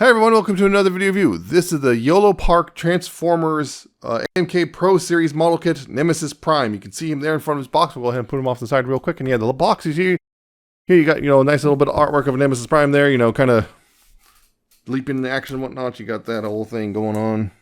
Hi everyone, welcome to another video review. This is the Yolopark Transformers AMK Pro Series model kit, Nemesis Prime. You can see him there in front of his box. We'll go ahead and put him off the side real quick. And yeah, the box is here. Here you got, a nice little bit of artwork of Nemesis Prime there, kind of leaping into action and whatnot. You got that whole thing going on.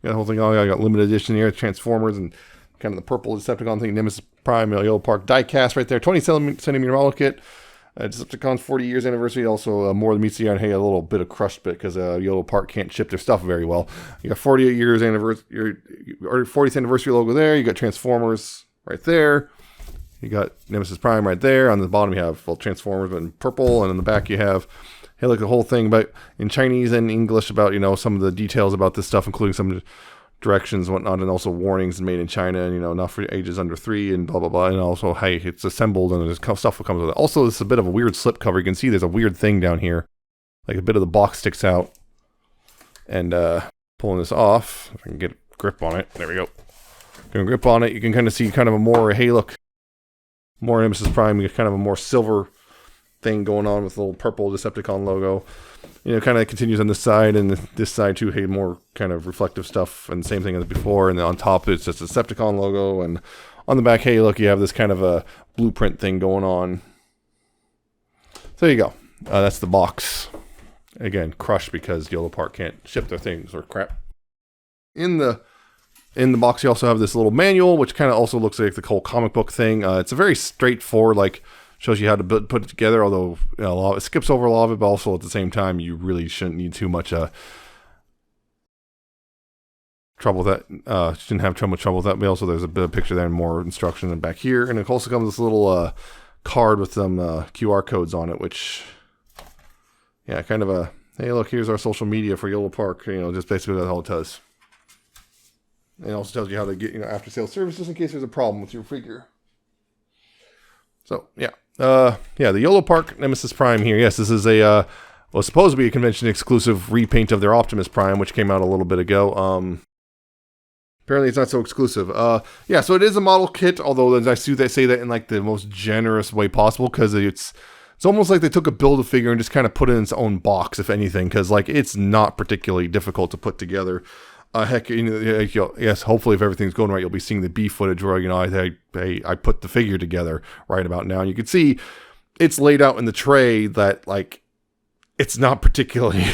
Got the whole thing on. I got limited edition here, Transformers, and kind of the purple Decepticon thing, Nemesis Prime, Yolopark die cast right there. 20 centimeter model kit. Decepticon's 40 years anniversary. Also, more than meets the eye. Hey, a little bit of crushed bit because Yolopark can't ship their stuff very well. You got 48 years anniversary, or 40th anniversary logo there. You got Transformers right there. You got Nemesis Prime right there. On the bottom, you have Transformers in purple, and in the back, you have look the whole thing about in Chinese and English about some of the details about this stuff, including some directions and whatnot, and also warnings made in China, and not for ages under 3 and blah blah blah, and also hey, it's assembled and there's stuff that comes with it. Also, this is a bit of a weird slip cover. You can see there's a weird thing down here, like a bit of the box sticks out. And pulling this off, if I can get a grip on it, there we go. Can grip on it, you can kind of see kind of a more look, more Nemesis Prime. You get kind of a more silver thing going on with a little purple Decepticon logo. Kind of continues on this side, and this side too, hey, more kind of reflective stuff, and same thing as before. And then on top, it's just a Decepticon logo, and on the back, hey, look, you have this kind of a blueprint thing going on. So there you go. That's the box. Again, crushed because Yolopark can't ship their things or crap. In the box, you also have this little manual, which kind of also looks like the whole comic book thing. It's a very straightforward, shows you how to put it together, although it skips over a lot of it, but also at the same time, you really shouldn't need too much trouble with that. Shouldn't have too much trouble with that. But also, there's a bit of picture there and more instruction than back here. And it also comes with this little card with some QR codes on it, which, yeah, kind of a, hey, look, here's our social media for Yolopark. Just basically that's all it does. And it also tells you how to get, after sales service, just in case there's a problem with your figure. So, yeah. The Yolopark Nemesis Prime here. Yes, this is a, supposed to be a convention exclusive repaint of their Optimus Prime, which came out a little bit ago. Apparently it's not so exclusive. Yeah, so it is a model kit, although I see they say that in the most generous way possible, because it's almost like they took a Build-A-Figure and just kind of put it in its own box, if anything, because it's not particularly difficult to put together. Heck, yes, hopefully if everything's going right, you'll be seeing the B footage where, I put the figure together right about now. And you can see it's laid out in the tray that, it's not particularly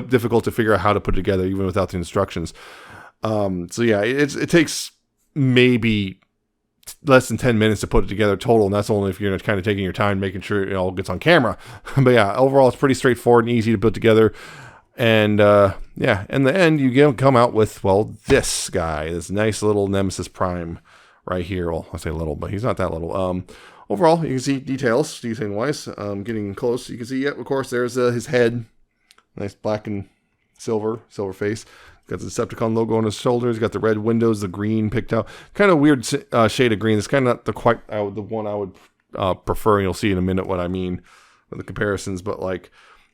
difficult to figure out how to put it together, even without the instructions. So yeah, it takes maybe less than 10 minutes to put it together total, and that's only if you're kind of taking your time, making sure it all gets on camera. But yeah, overall, it's pretty straightforward and easy to put together. And yeah, in the end, you come out with, this guy, this nice little Nemesis Prime right here. Well, I say little, but he's not that little. Overall, you can see detailing-wise. Getting close, you can see, of course, there's his head. Nice black and silver face. Got the Decepticon logo on his shoulders. Got the red windows, the green picked out. Kind of weird shade of green. It's kind of not the one I would prefer. You'll see in a minute what I mean with the comparisons, but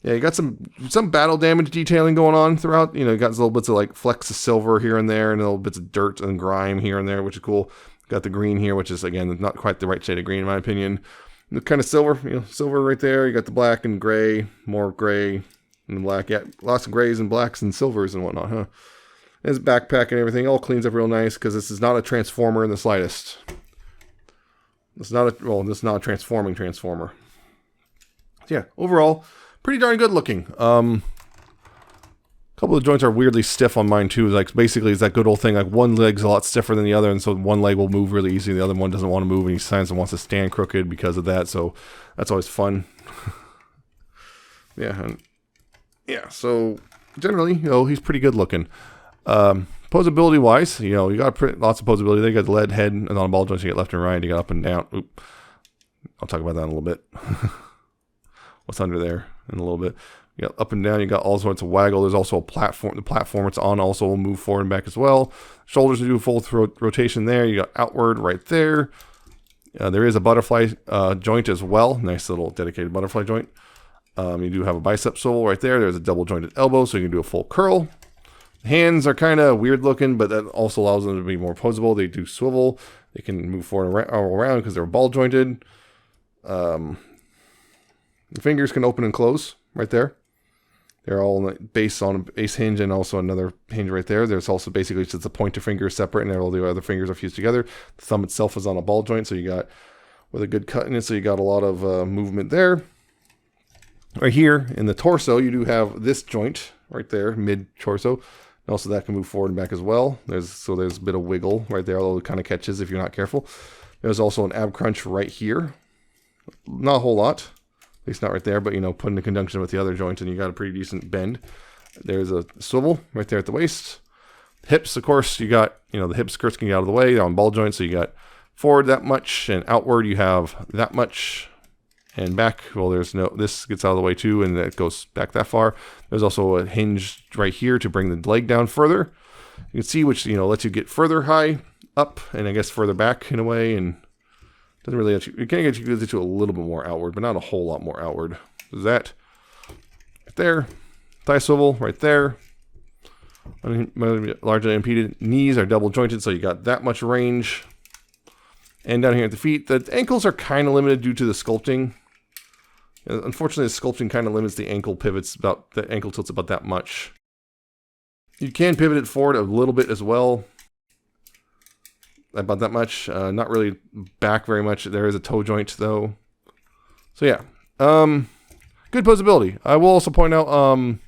yeah, you got some battle damage detailing going on throughout. You got little bits of flecks of silver here and there, and little bits of dirt and grime here and there, which is cool. Got the green here, which is again not quite the right shade of green in my opinion. Kind of silver, silver right there. You got the black and gray, more gray and black. Yeah, lots of grays and blacks and silvers and whatnot, huh? His backpack and everything all cleans up real nice because this is not a transformer in the slightest. This is not a transforming transformer. So yeah, overall, pretty darn good looking. A couple of the joints are weirdly stiff on mine too. Basically it's that good old thing, one leg's a lot stiffer than the other, and so one leg will move really easy, the other one doesn't want to move, and he signs and wants to stand crooked because of that, so that's always fun. Yeah, so generally, he's pretty good looking. Posability wise, you got lots of posability. They got the lead head, and on the ball joints you get left and right, you got up and down. Oop. I'll talk about that in a little bit. What's under there in a little bit. You got up and down, you got all sorts of waggle. There's also a platform. The platform it's on also will move forward and back as well. Shoulders do a full rotation there. You got outward right there. There is a butterfly joint as well. Nice little dedicated butterfly joint. You do have a bicep swivel right there. There's a double jointed elbow, so you can do a full curl. Hands are kind of weird looking, but that also allows them to be more posable. They do swivel. They can move forward and around because they're ball jointed. The fingers can open and close right there. They're all based on a base hinge and also another hinge right there. There's also basically just the pointer finger separate and all the other fingers are fused together. The thumb itself is on a ball joint, so you got with a good cut in it, so you got a lot of movement there. Right here in the torso, you do have this joint right there, mid-torso. And also that can move forward and back as well. There's a bit of wiggle right there, although it kind of catches if you're not careful. There's also an ab crunch right here. Not a whole lot. At least not right there, but you know, put in conjunction with the other joint and you got a pretty decent bend. There's a swivel right there at the waist. Hips, of course, you got, you know, the hip skirts can get out of the way. They're on ball joints, so you got forward that much and outward you have that much. And back, well, there's no, this gets out of the way too, and that goes back that far. There's also a hinge right here to bring the leg down further. You can see which, you know, lets you get further high up and I guess further back in a way, and doesn't really let you, it can get you a little bit more outward, but not a whole lot more outward. There's that right there, thigh swivel right there. Largely impeded. Knees are double jointed, so you got that much range. And down here at the feet, the ankles are kind of limited due to the sculpting. Unfortunately, the sculpting kind of limits the ankle pivots, about the ankle tilts about that much. You can pivot it forward a little bit as well. About that much. Not really back very much. There is a toe joint though. So yeah. Good poseability. I will also point out on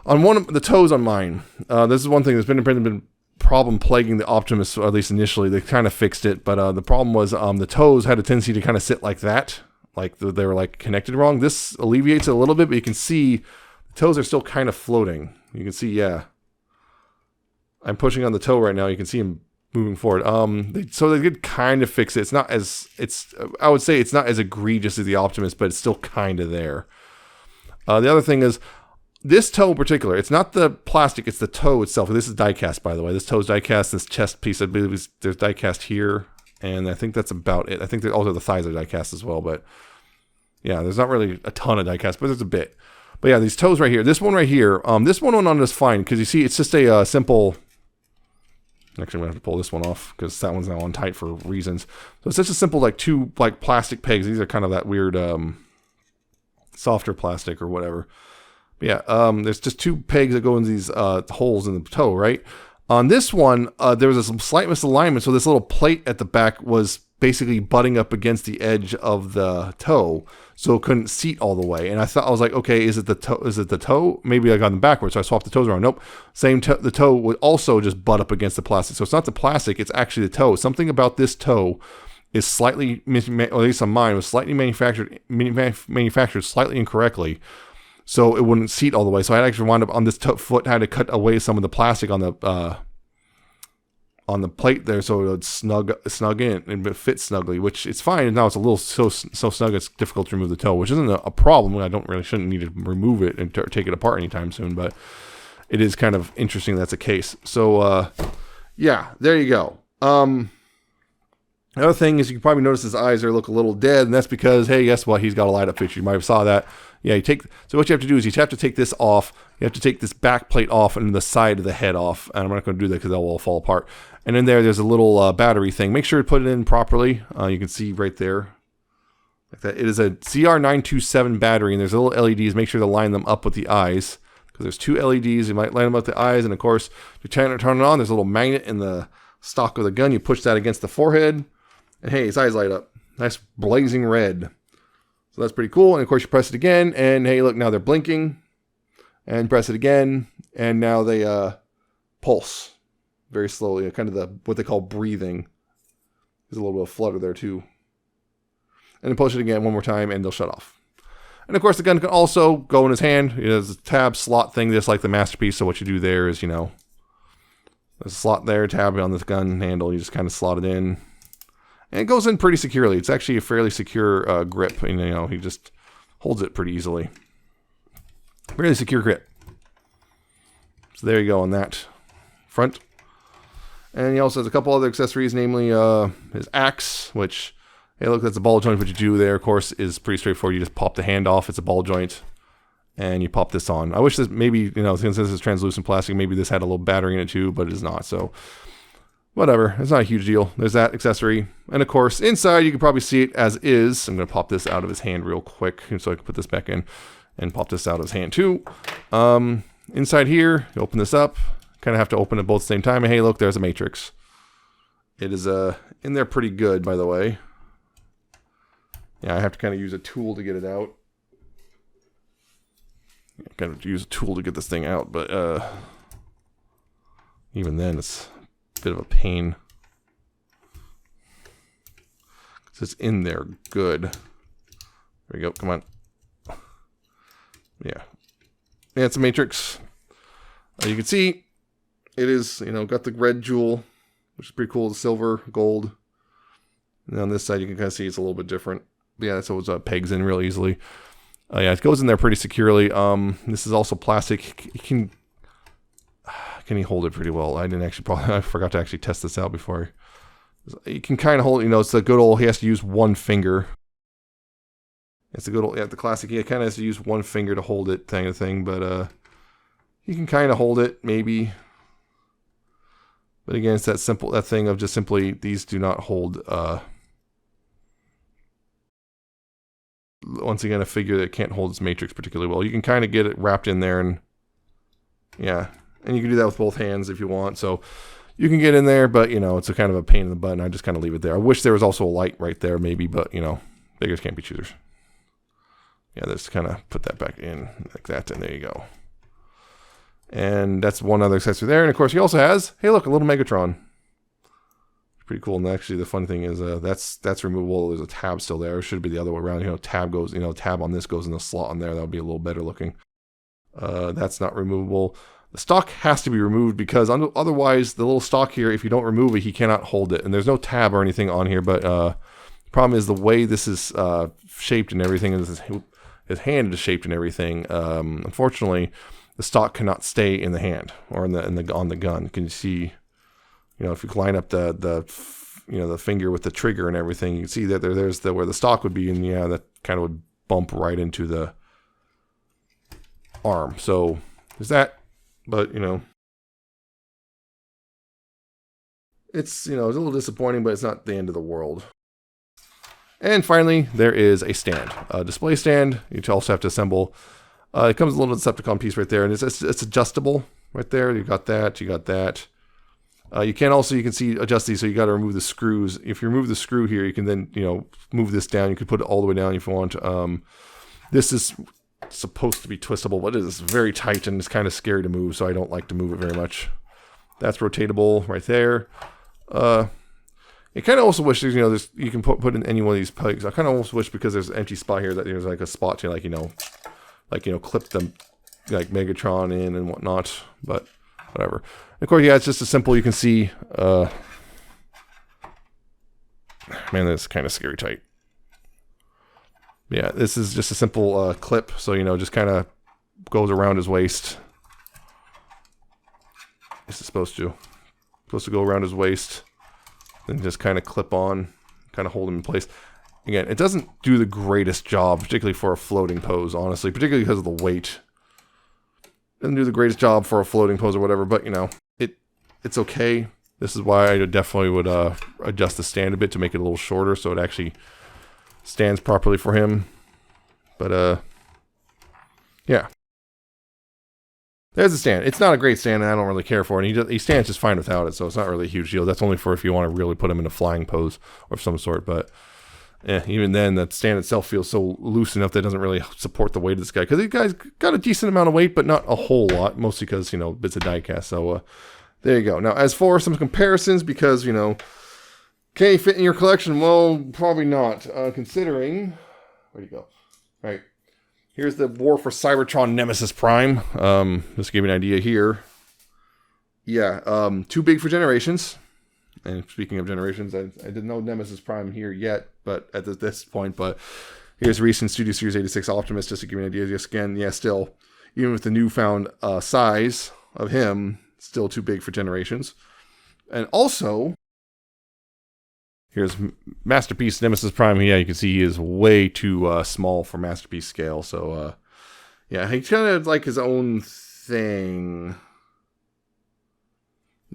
one of the toes on mine. This is one thing that's been problem plaguing the Optimus, or at least initially. They kind of fixed it, but the problem was the toes had a tendency to kind of sit like that. Like they were like connected wrong. This alleviates it a little bit, but you can see the toes are still kind of floating. You can see, yeah. I'm pushing on the toe right now. You can see them moving forward. So they did kind of fix it. It's not as, I would say it's not as egregious as the Optimus, but it's still kind of there. The other thing is, this toe in particular, it's not the plastic, it's the toe itself. This is die-cast, by the way. This toe is die-cast. This chest piece, I believe, there's die-cast here. And I think that's about it. I think also the thighs are die-cast as well. But yeah, there's not really a ton of die-cast, but there's a bit. But yeah, these toes right here. This one right here. This one went on just fine. Because you see, it's just a simple... Actually, I'm going to have to pull this one off. Because that one's now on tight for reasons. So it's just a simple, like, two like plastic pegs. These are kind of that weird softer plastic or whatever. Yeah, there's just two pegs that go in these holes in the toe, right? On this one, there was some slight misalignment, so this little plate at the back was basically butting up against the edge of the toe, so it couldn't seat all the way. And I was like, okay, is it the toe? Is it the toe? Maybe I got them backwards, so I swapped the toes around. Nope, the toe would also just butt up against the plastic. So it's not the plastic; it's actually the toe. Something about this toe is slightly, or at least on mine, was slightly manufactured slightly incorrectly. So it wouldn't seat all the way. So I actually wound up on this foot, I had to cut away some of the plastic on the plate there, so it would snug in and fit snugly, which it's fine. And now it's a little so snug it's difficult to remove the toe, which isn't a problem. I shouldn't need to remove it and take it apart anytime soon, but it is kind of interesting that's the case. So yeah, there you go. The other thing is you can probably notice his eyes look a little dead, and that's because, hey, guess what? He's got a light up fixture. You might have saw that. Yeah, so what you have to do is you have to take this off. You have to take this back plate off and the side of the head off. And I'm not going to do that because they'll all fall apart. And in there's a little battery thing. Make sure to put it in properly. You can see right there. Like that. It is a CR927 battery, and there's little LEDs. Make sure to line them up with the eyes, because there's two LEDs. You might line them up with the eyes, and of course, to turn it on, there's a little magnet in the stock of the gun. You push that against the forehead, and hey, his eyes light up. Nice blazing red. So that's pretty cool. And of course, you press it again, and hey, look, now they're blinking. And press it again, and now they pulse very slowly. Kind of what they call breathing. There's a little bit of flutter there too. And then push it again one more time, and they'll shut off. And of course, the gun can also go in his hand. It has a tab slot thing, just like the Masterpiece. So what you do there is, there's a slot there, tab on this gun handle. You just kind of slot it in. And it goes in pretty securely. It's actually a fairly secure grip. And, he just holds it pretty easily. Really secure grip. So there you go on that front. And he also has a couple other accessories, namely his axe, which, hey, look, that's a ball joint. What you do there, of course, is pretty straightforward. You just pop the hand off. It's a ball joint. And you pop this on. I wish this maybe, since this is translucent plastic, maybe this had a little battery in it too, but it is not. So whatever. It's not a huge deal. There's that accessory. And of course, inside you can probably see it as is. I'm going to pop this out of his hand real quick so I can put this back in and pop this out of his hand too. Inside here, you open this up. Kind of have to open it both at the same time. And hey, look, there's a matrix. It is in there pretty good, by the way. Yeah, I have to kind of use a tool to get it out. I kind of use a tool to get this thing out, but even then, it's a bit of a pain. It's in there good. There we go. Come on. Yeah. Yeah, it's a matrix. You can see it is, got the red jewel, which is pretty cool. The silver, gold. And on this side, you can kind of see it's a little bit different. But yeah, that's always pegs in real easily. Yeah, it goes in there pretty securely. This is also plastic. Can he hold it pretty well? I forgot to actually test this out before. You can kind of hold it, it's the good old, he has to use one finger. It's the good old, the classic, he kind of has to use one finger to hold it kind of thing, but you can kind of hold it, maybe. But again, it's that thing of just simply, these do not hold, once again, a figure that can't hold its matrix particularly well. You can kind of get it wrapped in there, and yeah, and you can do that with both hands if you want, so you can get in there, but, it's a kind of a pain in the butt, and I just kind of leave it there. I wish there was also a light right there, maybe, but, beggars can't be choosers. Yeah, just kind of put that back in like that, and there you go. And that's one other accessory there. And, of course, he also has, hey, look, a little Megatron. Pretty cool. And actually, the fun thing is that's removable. There's a tab still there. It should be the other way around. Tab goes, tab on this goes in the slot on there. That would be a little better looking. That's not removable. The stock has to be removed because otherwise the little stock here, if you don't remove it, he cannot hold it. And there's no tab or anything on here, but the problem is the way this is shaped and everything, and his hand is shaped and everything. Unfortunately, the stock cannot stay in the hand or on the gun. Can you see? If you line up the finger with the trigger and everything, you can see that there's where the stock would be, and yeah, that kind of would bump right into the arm. So there's that. But, it's, it's a little disappointing, but it's not the end of the world. And finally, there is a stand, a display stand. You also have to assemble. It comes with a little Decepticon piece right there, and it's adjustable right there. You got that. You can see adjust these, so you got to remove the screws. If you remove the screw here, you can then, move this down. You can put it all the way down if you want. This is supposed to be twistable, but it is very tight and it's kind of scary to move, so I don't like to move it very much. That's rotatable right there. I kind of also wish there's, you can put in any one of these pegs. I kind of almost wish, because there's an empty spot here, that there's like a spot to clip them like Megatron in and whatnot, but whatever. And of course, yeah, it's just a simple, you can see, man, that's kind of scary tight. Yeah, this is just a simple clip, so, just kind of goes around his waist. This is supposed to go around his waist, then just kind of clip on, kind of hold him in place. Again, it doesn't do the greatest job, particularly for a floating pose, honestly, particularly because of the weight. It doesn't do the greatest job for a floating pose or whatever, but, it's okay. This is why I definitely would adjust the stand a bit to make it a little shorter, so it actually stands properly for him. But yeah, there's the stand. It's not a great stand, and I don't really care for it. And he stands just fine without it, so it's not really a huge deal. That's only for if you want to really put him in a flying pose of some sort. But yeah, even then, the stand itself feels so loose enough that it doesn't really support the weight of this guy, because this guy's got a decent amount of weight, but not a whole lot, mostly because bits of diecast. So there you go. Now, as for some comparisons, because can he fit in your collection? Well, probably not, considering... Where'd he go? All right. Here's the War for Cybertron Nemesis Prime. Just to give you an idea here. Yeah, too big for Generations. And speaking of Generations, I didn't know Nemesis Prime here yet, but at this point. But here's recent Studio Series 86 Optimus, just to give you an idea. Just again, yeah, still, even with the newfound size of him, still too big for Generations. And also... here's Masterpiece Nemesis Prime. Yeah, you can see he is way too small for Masterpiece scale. So, yeah, he's kind of like his own thing.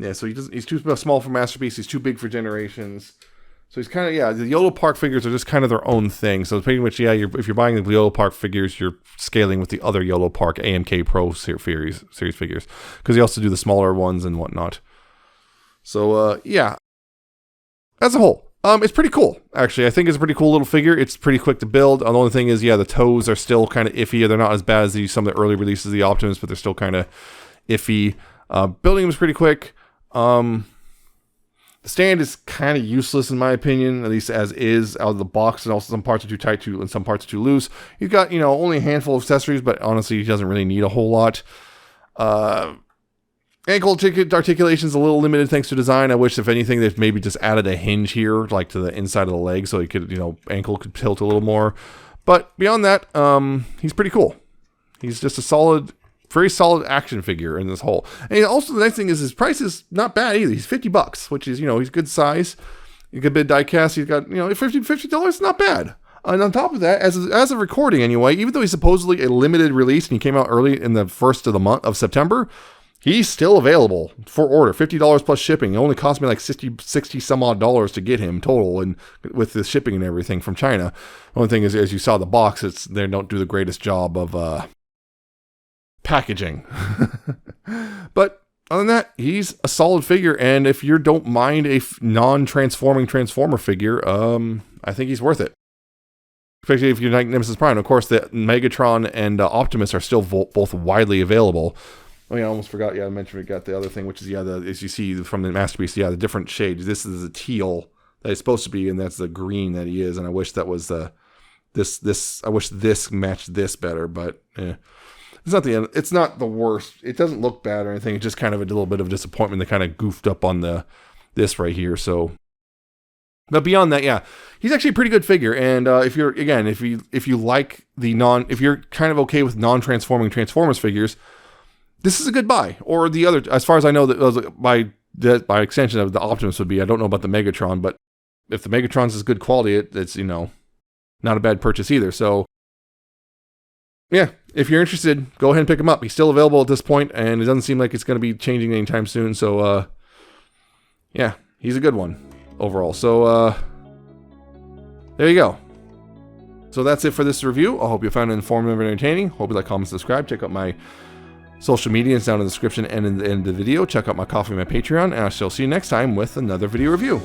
Yeah, so he's too small for Masterpiece. He's too big for Generations. So he's kind of, yeah, the Yolopark figures are just kind of their own thing. So pretty much, yeah, if you're buying the Yolopark figures, you're scaling with the other Yolopark AMK Pro series figures. Because they also do the smaller ones and whatnot. So, yeah. As a whole, it's pretty cool, actually. I think it's a pretty cool little figure. It's pretty quick to build. The only thing is, yeah, the toes are still kind of iffy. They're not as bad as some of the early releases of the Optimus, but they're still kind of iffy. Building them is pretty quick. The stand is kind of useless in my opinion, at least as is out of the box, and also some parts are too tight and some parts are too loose. You've got, only a handful of accessories, but honestly, he doesn't really need a whole lot. Ankle articulation is a little limited thanks to design. I wish, if anything, they've maybe just added a hinge here, like to the inside of the leg, so he could, ankle could tilt a little more. But beyond that, he's pretty cool. He's just a very solid action figure in this whole. And also the next thing is his price is not bad either. He's $50, which is, he's good size. You get a bit of die cast. He's got, $50 not bad. And on top of that, as of recording anyway, even though he's supposedly a limited release and he came out early in the first of the month of September, he's still available for order. $50 plus shipping. It only cost me like 60 some odd dollars to get him total, and with the shipping and everything from China. The only thing is, as you saw the box, they don't do the greatest job of packaging. But other than that, he's a solid figure, and if you don't mind a non-transforming Transformer figure, I think he's worth it. Especially if you like Nemesis Prime. Of course, the Megatron and Optimus are still both widely available. Oh yeah, I almost forgot. Yeah, I mentioned we got the other thing, which is, as you see from the Masterpiece, the different shades. This is the teal that he's supposed to be, and that's the green that he is. And I wish that was this. I wish this matched this better, but it's not the worst. It doesn't look bad or anything. It's just kind of a little bit of disappointment. They kind of goofed up on this right here. So, but beyond that, yeah, he's actually a pretty good figure. And if you're like if you're kind of okay with non-transforming Transformers figures, this is a good buy. Or the other, as far as I know, that by extension of the Optimus would be. I don't know about the Megatron, but if the Megatron's is good quality, it's not a bad purchase either. So yeah, if you're interested, go ahead and pick him up. He's still available at this point, and it doesn't seem like it's going to be changing anytime soon. So yeah, he's a good one overall. So there you go. So that's it for this review. I hope you found it informative and entertaining. Hope you like, comment, subscribe. Check out my social media. It's down in the description and in the end of the video. Check out my Coffee and my Patreon, and I shall see you next time with another video review.